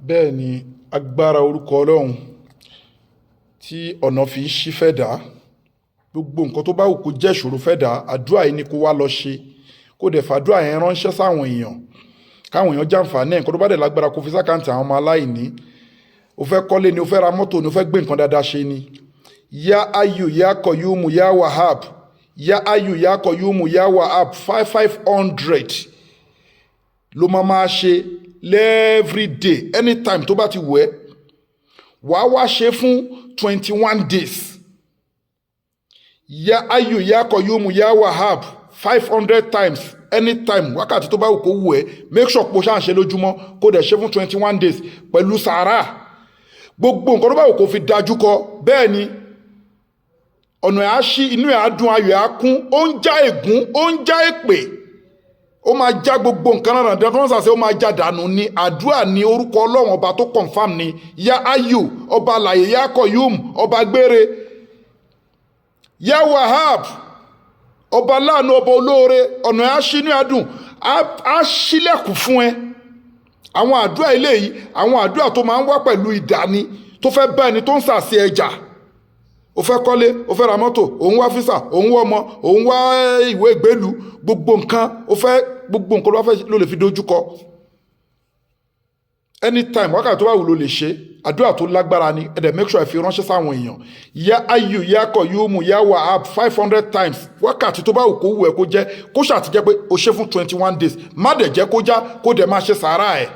bẹ́ẹ̀ ni agbára orúkọ Ọlọ́run tí ọ̀nà fi ṣí fẹ́ dá gbogbo nǹkan tó bá wù kó jẹ́ ìṣòro fẹ́ dá àdúrà yìí ni kó wá lọ ṣe kó dẹ̀ fàdúrà yẹn ránṣẹ́ sáwọn èèyàn káwọn èèyàn jàǹfààní ẹ̀ nǹkan tó bá dẹ̀ lágbára kó fi sákàǹtì àwọn ọmọ aláìní o fẹ́ kọ́lé ni o fẹ́ ra mọ́tò ni o fẹ́ gbé nǹkan dáadáa ṣe ni ya ayu ya koyumu ya wahab ya ayu ya koyumu ya wahab 500 ló máa ṣe every day anytime tó bá ti wẹ̀ wàá wá ṣe fún 21 days ya ayu ya koyumu ya wahab 500 times anytime wákàtí tó bá wù kó wù ẹ́ make sure pé o ṣáà ń ṣe lójúmọ́ kó dẹ̀ ṣe fún 21 days pẹ̀lú sàárà gbogbo nǹkan tó bá wù kó fi dájú kọ bẹ́ẹ̀ ni ọ̀nà ẹ̀ á ṣí inú ẹ̀ á dùn ayọ̀ ẹ̀ á kún ó ń já ègún ó ń já èpè ó máa já gbogbo nǹkan náà dandan tó ń sàṣẹ ó máa já dànù ní àdúrà ní orúkọ Ọlọ́run ọba tó confam ni ya ayu ọba Laye ya koyum ọba gbére ya wahab ọba láàánú ọba olóore ọ̀nà ẹ̀ á ṣí inú ẹ̀ á dùn á ṣílẹ̀kùn fún ẹ àwọn àdúrà eléyìí àwọn àdúrà tó máa ń wá pẹ̀lú ìdání tó fẹ́ bá ẹni tó ń sàṣẹ ẹjà o fẹ́ kọ́lé o fẹ́ ra mọ́tò òun wá físà òun wá ọmọ òun wá ìwé ìgbélú gbogbo nǹkan o fẹ́ gbogbo nǹkan ló lè fi dojúkọ anytime wákàtí tó bá wù ló lè ṣe àdúrà tó lágbára ni ẹ̀dẹ̀ make sure ẹ fi ránṣẹ́ sáwọn èèyàn ya ayu ya koyumu ya wahab 500 times wákàtí tó bá wù kó wù ẹ́ kó jẹ́ kó ṣàtijẹ́ pé o ṣe fún 21 days má dẹ̀ jẹ́ kó já kó dẹ̀ máa ṣe sàárà ẹ̀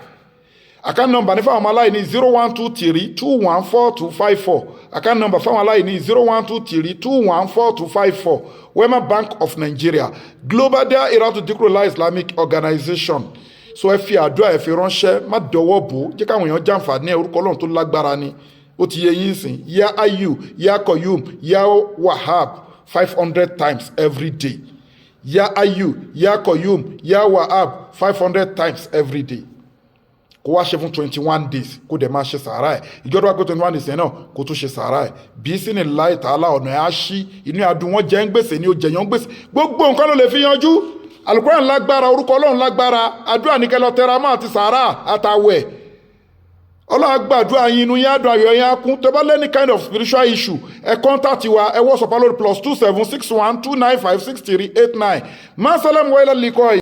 account number ní fáwọn ọmọ aláìní 0123214254 account number fáwọn aláìní 0123214254 Wema Bank of Nigeria Global Dahiratu Dhikrlahi Islamic Organization so ẹ fi àdúrà ẹ fi ránṣẹ́ má dọwọ́ bò ó jẹ́ káwọn èèyàn jàǹfààní orúkọ Ọlọ́run tó lágbára ni ó ti yẹ yín sìn ya ayu ya koyum ya wahab 500 times every day ya ayu ya koyum ya wahab 500 times every day kó wá ṣe fún 21 days kó dẹ̀ máa ṣe sàárà ẹ̀ ìjọba wá pé 21 days yẹn náà kó tún ṣe sàárà ẹ̀ bí sínú láì tààlà ọ̀nà ẹ̀ á ṣí inú àdùn wọn jẹ́ ń gbèsè ni ó jẹ̀yàn ń gbèsè gbogbo nǹkan ló lè fi yanjú Al-Qur'an lágbára orúkọ Ọlọ́run lágbára àdúrà ní kẹlọ tẹra mọ́ àti sàárà àtàwẹ̀ Ọlọ́run gbàdúrà yín inú yín àdùn ayọ̀ yín á kún tó bá lẹ́ni kind of spiritual issue ẹ contact wa ẹ WhatsApp lórí +2761295638 máa sálẹ̀mù wáyé lálẹ́ ikọ́ yìí.